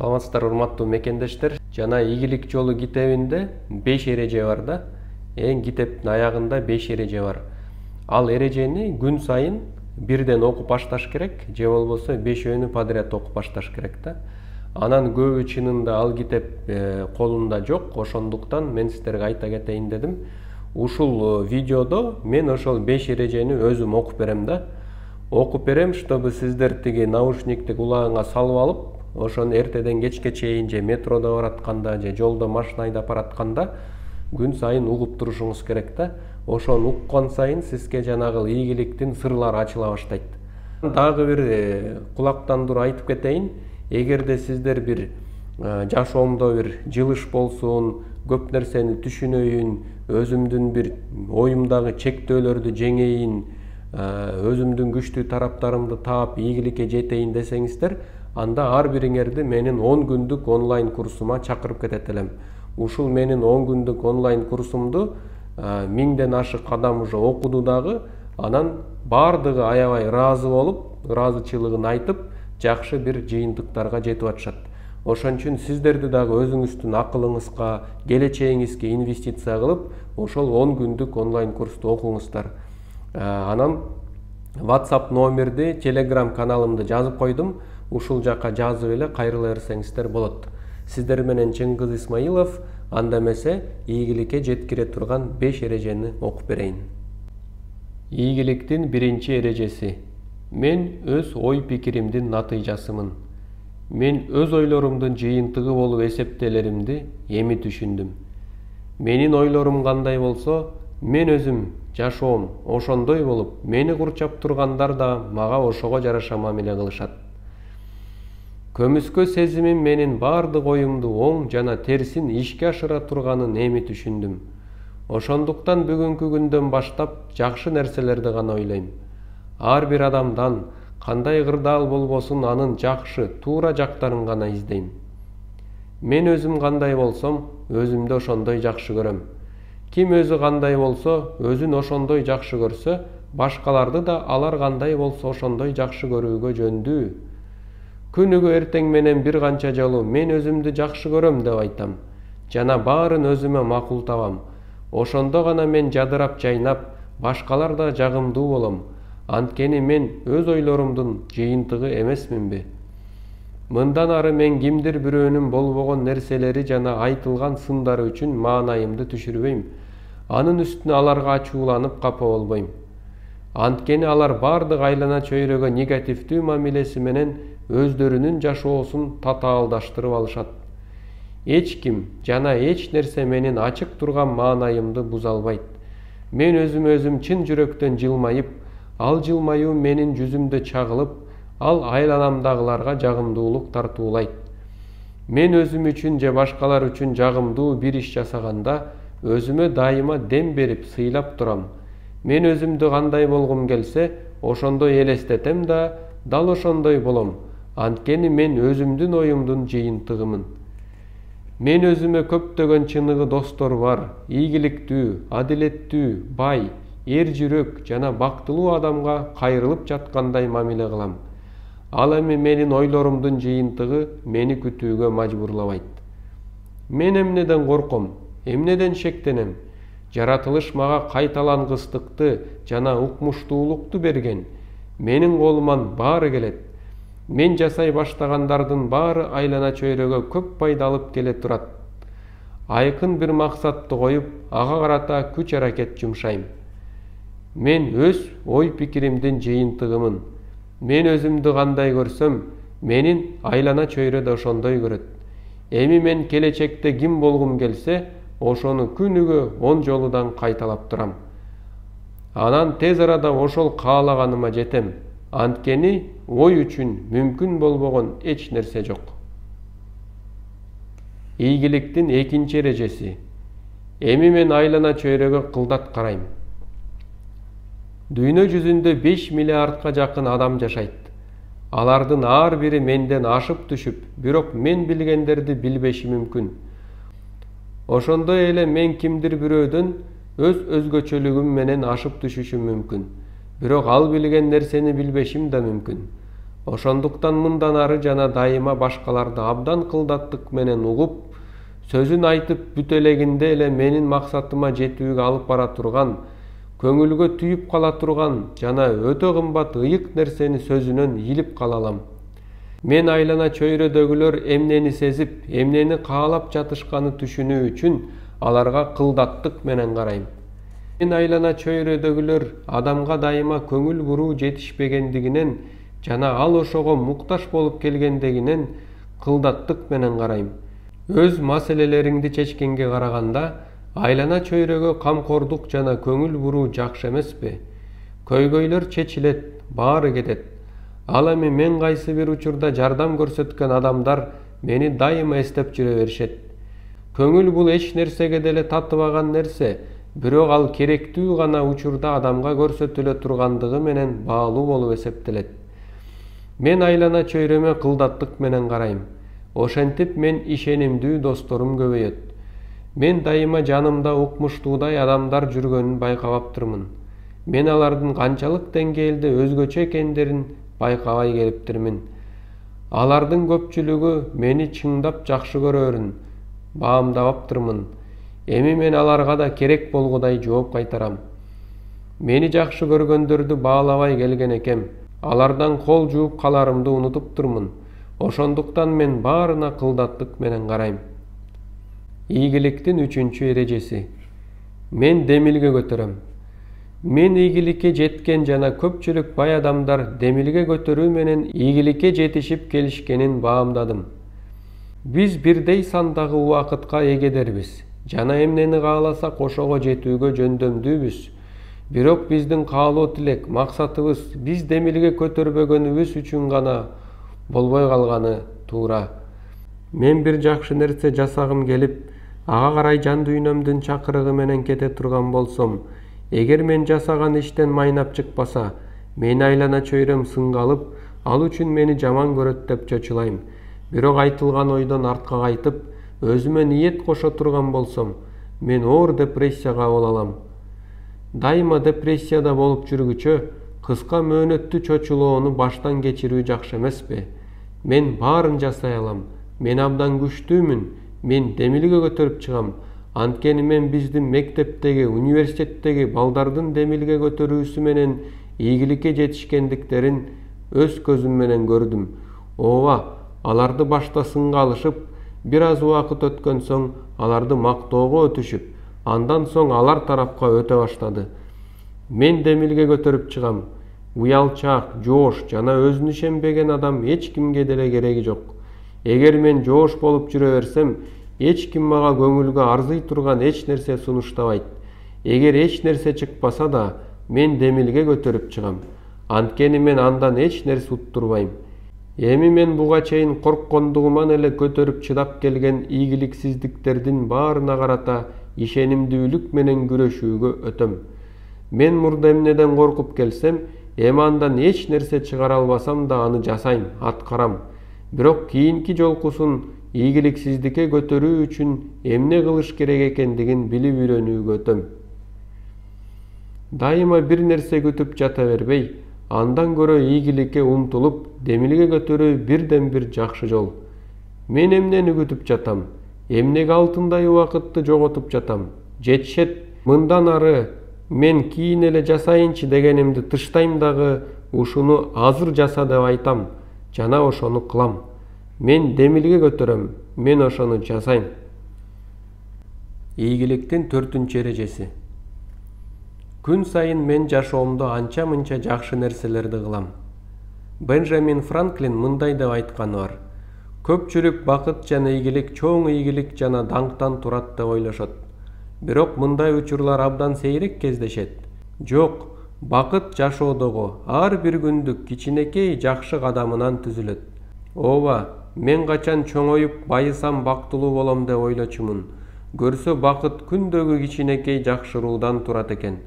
Саламатсыздар урматтуу мекендештер. Жана ийгилик жолу китебинде 5 эреже бар да. Китептин аягында 5 эреже бар. Ал эрежени күн сайын бирден окуп башташ керек, же болбосо 5-өөнү подряд окуп башташ керек да. Анан көбү чынында ал китеп колунда жок, ошондуктан мен сиздерге айта кетейин дедим. Ушул видеодо мен ошол 5 эрежени өзүм окуп берем да. Окуп берем, чтобы сиздер тиги наушникти кулагыңа салып алып, ошону эртеден кечке чейин же метродо баратканда же жолдо машина айдап баратканда күн сайын угуп турушуңуз керек да. Ошону уккан сайын сизге жанагы ийгиликтин сырлары ачыла баштайт. Дагы бир кулактандыруу айтып кетейин. Эгерде сиздер бир жашоомдо бир жылыш болсун, көп нерсени түшүнөйүн, өзүмдүн бир оюмдагы чектөөлөрдү жеңейин, өзүмдүн күчтүү тараптарымды таап ийгиликке жетейин десеңиздер, анда ар бириңерди менин 10 күндүк онлайн курсума чакырып кетет элем. Ушул менин 10 күндүк онлайн курсумду 1000ден ашык адам уже окуду дагы, анан бардыгы аябай ыраазы болуп, ыраазычылыгын айтып, жакшы бир жыйынтыктарга жетип атышат. Ошон үчүн сиздерди дагы өзүңүздүн акылыңызга, келечегиңизге инвестиция кылып, ошол 10 күндүк онлайн курсту окуңуздар. Анан WhatsApp номерди, Telegram каналымды жазып койдум. Ушул жака жазып эле кайрыла берсеңиздер болот. Сиздер менен Чыңгыз Исмаилов, анда эмесе ийгиликке жеткире турган 5 эрежени окуп берейин. Ийгиликтин биринчи эрежеси. Мен өз ой пикиримдин натыйжасымын. Мен өз ойлорумдун жыйынтыгы болуп эсептелеримди эми түшүндүм. Менин ойлорум кандай болсо, мен өзүм жашоом ошондой болуп, мени курчап тургандар да мага ошого жараша мамиле кылышат. Көмүскө сезимим менин бардык оюмду оң жана терсин ишке ашыра турганын эми түшүндүм. Ошондуктан бүгүнкү күндөн баштап жакшы нерселерди гана ойлойм. Ар бир адамдан кандай кырдаал болбосун анын жакшы, туура жактарын гана издейм. Мен өзүм кандай болсом, өзүмдү ошондой жакшы көрөм. Ким өзү кандай болсо, өзүн ошондой жакшы көрсө, башкаларды да алар кандай болсо ошондой жакшы көрүүгө жөндүү. Күнүгө эртең менен бир канча жолу мен өзүмдү жакшы көрөм деп айтам. Жана баарын өзүмө макул табам. Ошондо гана мен жадырап жайнап, башкалар да жагымдуу болом. Анткени мен өз ойлорумдун жыйынтыгы эмесминби? Мындан ары мен кимдир бирөөнүн болбогон нерселери жана айтылган сындары үчүн маанайымды түшүрбөйм. Анын үстүнө аларга ачууланып капа болбойм. Анткени алар бардык айлана чөйрөгө негативдүү мамилеси менен өздөрүнүн жашоосун татаалдаштырып алышат. Эч ким жана эч нерсе менин ачык турган маанайымды буза албайт. Мен өзүм чын жүрөктөн жылмайып, ал жылмаюу менин жүзүмдө чагылып, ал айланамдагыларга жагымдуулук тартуулайт. Мен өзүм үчүн же башкалар үчүн жагымдуу бир иш жасаганда, өзүмө дайыма дем берип, сыйлап турам. Мен өзүмдү кандай болгум келсе, ошондой элестетем да, дал ошондой болом. Анткени мен өзүмдүн оюмдун жыйынтыгымын. Мен өзүмө көптөгөн чыныгы достор бар, ийгиликтүү, адилеттүү, бай, эр жүрөк жана бактылуу адамга кайрылып жаткандай мамиле кылам. Ал эми менин ойлорумдун жыйынтыгы мени күтүүгө мажбурлабайт. Мен эмнеден корком, эмнеден шектенем? Жаратылыш мага кайталангыстыкты жана укмуштуулукту берген. Менин колуман баары келет. Мен жасай баштагандардын баары айлана чөйрөгө көп пайда алып келе турат. Айкын бир максатты коюп, ага карата күч аракет жумшайм. Мен өз ой пикиримдин жыйынтыгымын. Мен өзүмдү кандай көрсөм, менин айлана чөйрө да ошондой көрөт. Эми мен келечекте ким болгум келсе, ошону күнүгө 10 жолудан кайталап турам. Анан тез арада ошол каалаганыма жетем. Анткени ой үчүн мүмкүн болбогон эч нерсе жок. Ийгиликтин экинчи эрежеси. Эми мен айлана чөйрөгө кылдат карайм. Дүйнө жүзүндө 5 миллиардка жакын адам жашайт. Алардын ар бири менден ашып түшүп, бирок мен билгендерди билбеши мүмкүн. Ошондой эле мен кимдир бирөөдөн өз өзгөчөлүгүм менен ашып түшүшүм мүмкүн. Бирок ал билген нерсени билбешим да мүмкүн. Ошондуктан мындан ары жана дайыма башкаларды абдан кылдаттык менен угуп, сөзүн айтып бүтө элегинде эле менин максатыма жетүүгө алып бара турган, көңүлгө түйүп кала турган жана өтө кымбат ыйык нерсени сөзүнөн илип кала алам. Мен айлана чөйрөдөгүлөр эмнени сезип, эмнени каалап жатышканы түшүнүү үчүн аларга кылдаттык менен карайм. Мен айлана чөйрөдөгүлөр адамга дайыма көңүл буруу жетишпегендигинен жана ал ошого муктаж болуп келгендигинен кылдаттык менен карайм. Өз маселелериңди чечкенге караганда, айлана чөйрөгө камкордук жана көңүл буруу жакшы эмеспи? Көйгөйлөр чечилет, баары кетет. Ал эми мен кайсы бир учурда жардам көрсөткөн адамдар мени дайыма эстеп жүрө беришет. Көңүл бул эч нерсеге деле татыбаган нерсе, бирок ал керектүү гана учурда адамга көрсөтүлө тургандыгы менен баалуу болуп эсептелет. Мен айлана чөйрөмө кылдаттык менен карайм. Ошентип мен ишенимдүү досторум көбөйөт. Мен дайыма жанымда укмуштуудай адамдар жүргөнүн байкабаптырмын. Мен алардын канчалык деңгээлде өзгөчө экендерин байкабай келиптирмин. Алардын көпчүлүгү мени чыңдап жакшы көрөрүн баамдабаптырмын. Эми мен аларга да керек болгудай жооп кайтарам. Мени жакшы көргөндөрдү баалабай келген экем. Алардан кол жууп каларымды унутуптурмун. Ошондуктан мен баарына кылдаттык менен карайм. Ийгиликтин 3-чү эрежеси. Мен демилге көтөрөм. Мен ийгиликке жеткен жана көпчүлүк бай адамдар демилге көтөрүү менен ийгиликке жетишип келишкенин баамдадым. Биз бирдей сандагы убакытка эгедербиз жана эмнени кааласак ошого жетүүгө жөндөмдүүбүз. Бирок биздин каалоо тилек, максатыбыз биз демилге көтөрбөгөнүбүз үчүн гана болбой калганы туура. Мен бир жакшы нерсе жасагым келип, ага карай жан дүйнөмдүн чакырыгы менен кете турган болсом, эгер мен жасаган иштен майнап чыкпаса, мени айлана чөйрөм сыңгалып, ал үчүн мени жаман көрөт деп чочулайм. Бирок айтылган ойдон артка кайтып, өзүмө ниет кошо турган болсом, мен оор депрессияга кабыл алам. Дайыма депрессияда болуп жүргүчө, кыска мөөнөттүү чочулоону баштан кечирүү жакшы эмеспи? Мен баарын жасай алам. Мен абдан күчтүүмүн. Мен демилге көтөрүп чыгам. Анткени мен биздин мектептеги, университеттеги балдардын демилге көтөрүүсү менен ийгиликке жетишкендиктерин өз көзүм менен көрдүм. Ооба, аларды башта сынга алышып, бир аз убакыт өткөн соң аларды мактоого өтүшүп, андан соң алар тарапка өтө баштады. Мен демилге көтөрүп чыгам. Уялчаак, жоош жана өзүнө ишенбеген адам эч кимге деле кереги жок. Эгер мен жоош болуп жүрө берсем, эч ким мага көңүлгө арзый турган эч нерсе сунуштабайт. Эгер эч нерсе чыкпаса да, мен демилге көтөрүп чыгам. Анткени мен андан эч нерсе уттурбайм. Эми мен буга чейин корккондугуман эле көтөрүп чыдап келген ийгиликсиздиктердин баарына карата ишенимдүүлүк менен күрөшүүгө өтөм. Мен мурда эмнеден коркуп келсем, эми андан эч нерсе чыгара албасам да аны жасайм, аткарам. Бирок кийинки жолкусун ийгиликсиздикке көтөрүү үчүн эмне кылыш керек экендигин билип үйрөнүүгө өтөм. Дайыма бир нерсе күтүп жата бербей, андан көрө ийгиликке умтулуп, демилге көтөрүү бирден бир жакшы жол. Мен эмнени күтүп жатам? Эмнеге алтындай убакытты жоготуп жатам? Жетишет. Мындан ары мен кийин эле жасайынчы дегенимди тыштайм дагы, ушуну азыр жаса деп айтам жана ошону кылам. Мен демилге көтөрөм, мен ошону жасайм. Ийгиликтин 4-чү эрежеси. Күн сайын мен жашоомдо анча-мынча жакшы нерселерди кылам. Бенджамин Франклин мындай деп айтканы бар. Көпчүлүк бакыт жана ийгилик чоң ийгилик жана даңктан турат деп ойлошот. Бирок мындай учурлар абдан сейрек кездешет. Жок, бакыт жашоодогу ар бир күндүк кичинекей жакшы кадамынан түзүлөт. Ооба, мен качан чоңоюп, байысам бактылуу болом деп ойлочумун. Көрсө бакыт күндөгү кичинекей жакшыруудан турат экен.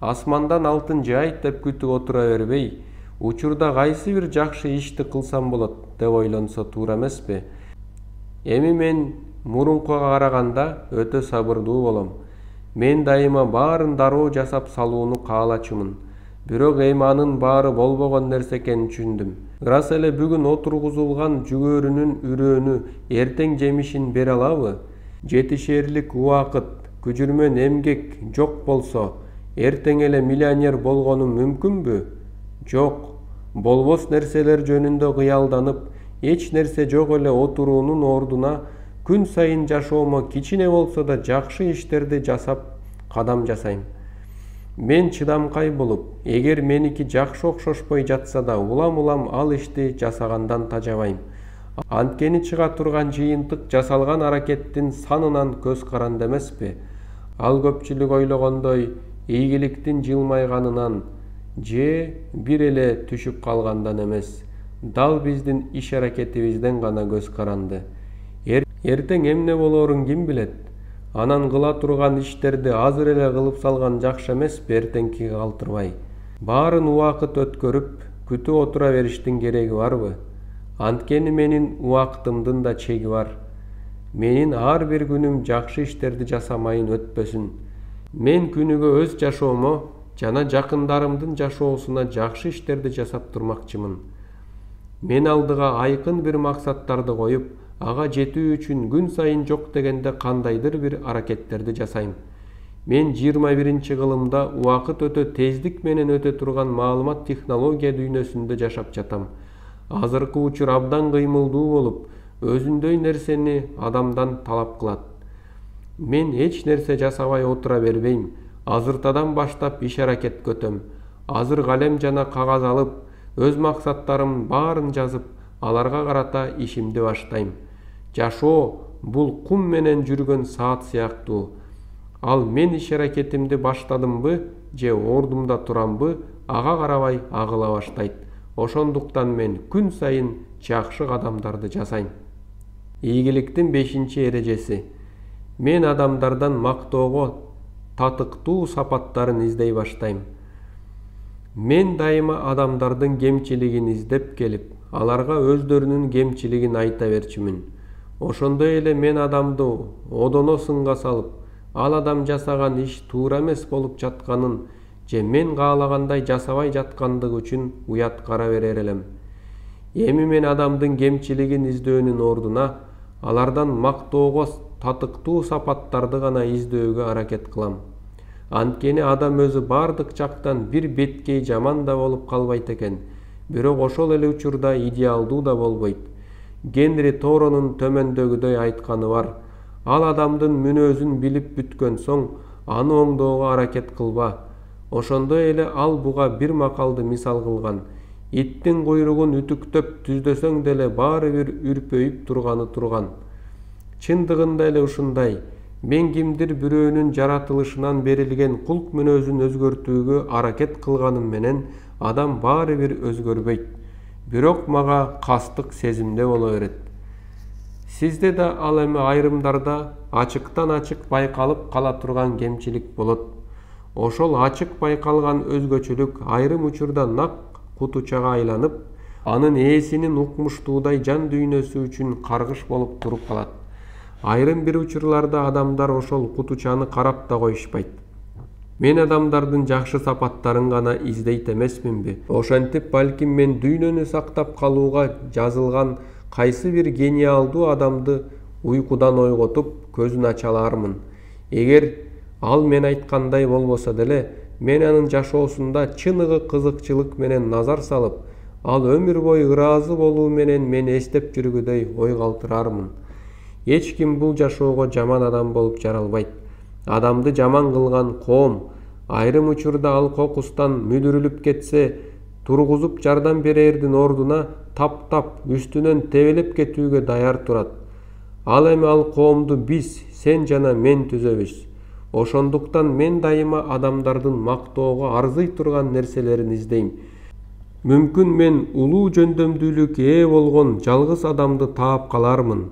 Асмандан алтын жаайт деп күтүп отура бербей, учурда кайсы бир жакшы ишти кылсам болот деп ойлонсо туура эмеспи? Эми мен мурункуга караганда өтө сабырдуу болом. Мен дайыма баарын дароо жасап салууну каалачумун. Бирок эми анын баары болбогон нерсе экенин түшүндүм. Ырас эле бүгүн отургузулган жүгөрүнүн үрөөнү эртең жемишин бере алабы? Жетишерлик убакыт, күчүрмөн эмгек жок болсо, эртең эле миллионер болгонум мүмкүнбү? Жок. Болбос нерселер жөнүндө кыялданып, эч нерсе жок эле отуруунун ордуна күн сайын жашоомо кичине болсо да жакшы иштерди жасап кадам жасайм. Мен чыдамкай болуп, эгер меники жакшы окшошпой жатса да улам-улам ал ишти жасагандан тажабайм. Анткени чыга турган жыйынтык жасалган аракеттин санынан көз каранды эмеспи? Ал көпчүлүк ойлогондой ийгиликтин жылмайганынан же бир эле түшүп калгандан эмес, дал биздин иш аракетибизден гана көз каранды. Эртең эмне болоорун ким билет? Анан кыла турган иштерди азыр эле кылып салган жакшы эмеспи эртеңкиге калтырбай? Баарын убакыт өткөрүп, күтүп отура бериштин кереги барбы? Анткени менин убактымдын да чеги бар. Менин ар бир күнүм жакшы иштерди жасамайын өтпөсүн. Мен күнүгө өз жашоомо жана жакындарымдын жашоосуна жакшы иштерди жасап турмакчымын. Мен алдыга айкын бир максаттарды коюп, ага жетүү үчүн күн сайын жок дегенде кандайдыр бир аракеттерди жасайм. Мен 21-кылымда убакыт өтө тездик менен өтө турган маалымат технология дүйнөсүндө жашап жатам. Азыркы учур абдан кыймылдуу болуп, өзүндөй нерсени адамдан талап кылат. Мен эч нерсе жасабай отура бербейм. Азыртадан баштап иш аракетке өтөм. Азыр калем жана кагаз алып, өз максаттарымдын баарын жазып, аларга карата ишимди баштайм. Жашоо бул кум менен жүргөн саат сыяктуу. Ал мен иш аракетимди баштадымбы же ордумда турамбы, ага карабай агыла баштайт. Ошондуктан мен күн сайын жакшы кадамдарды жасайм. Ийгиликтин 5-эрежеси. Мен адамдардан мактоого татыктуу сапаттарын издей баштайм. Мен дайыма адамдардын кемчилигин издеп келип, аларга өздөрүнүн кемчилигин айта берчүмүн. Ошондой эле мен адамды одоно сынга салып, ал адам жасаган иш туура эмес болуп жатканын же мен каалагандай жасабай жаткандыгы үчүн уят кара берер элем. Эми мен адамдын кемчилигин издөөнүн ордуна алардан мактоого татыктуу сапаттарды гана издөөгө аракет кылам. Анткени адам өзү бардык жактан бир беткей жаман да болуп калбайт экен, бирок ошол эле учурда идеалдуу да болбойт. Генри Торонун төмөндөгүдөй айтканы бар: ал адамдын мүнөзүн билип бүткөн соң, аны оңдоого аракет кылба. Ошондой эле ал буга бир макалды мисал кылган: иттин куйругун үтүктөп түздөсөң деле баары бир үрпөйүп турганы турган. Чындыгында эле ушундай. Мен кимдир бирөөнүн жаратылышынан берилген кулк мүнөзүн өзгөртүүгө аракет кылганым менен адам баары бир өзгөрбөйт. Бирок мага кастык сезимде боло берет. Сизде да ал эми айрымдарда ачыктан ачык байкалып кала турган кемчилик болот. Ошол ачык байкалган өзгөчөлүк айрым учурда нак кутучага айланып, анын ээсинин укмуштуудай жан дүйнөсү үчүн каргыш болуп туруп калат. Айрым бир учурларда адамдар ошол кутучаны карап да коюшпайт. Мен адамдардын жакшы сапаттарын гана издейт эмесминби? Ошентип, балким мен дүйнөнү сактап калууга жазылган кайсы бир гениалдуу адамды уйкудан ойготуп, көзүн ача алармын. Эгер ал мен айткандай болбосо деле, мен анын жашоосунда чыныгы кызыкчылык менен назар салып, ал өмүр бою ыраазы болуу менен мени эстеп жүргүдөй ой калтырармын. Эч ким бул жашоого жаман адам болуп жаралбайт. Адамды жаман кылган коом, айрым учурда ал кокустан мүдүрүлүп кетсе, тургузуп жардам берердин ордуна таптап үстүнөн тебелеп кетүүгө даяр турат. Ал эми ал коомду биз, сен жана мен түзөбүз. Ошондуктан мен дайыма адамдардын мактоого арзый турган нерселерин издейм. Мүмкүн мен улуу жөндөмдүүлүккө ээ болгон жалгыз адамды таап калармын.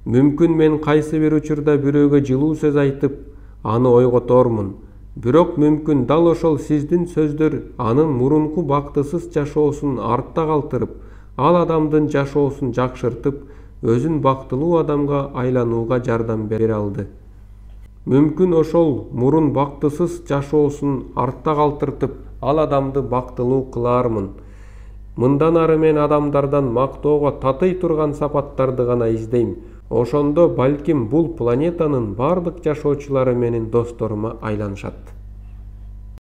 Мүмкүн мен кайсы бир учурда бирөөгө жылуу сөз айтып, аны ойготормун. Бирок мүмкүн дал ошол сиздин сөздөр анын мурунку бактысыз жашоосун артта калтырып, ал адамдын жашоосун жакшыртып, өзүн бактылуу адамга айланууга жардам бере алды. Мүмкүн ошол мурун бактысыз жашоосун артта калтыртып, ал адамды бактылуу кылаармын. Мындан ары мен адамдардан мактоого татый турган сапаттарды гана издейм. Ошондо балким бул планетанын бардык жашоочулары менин досторума айланышат.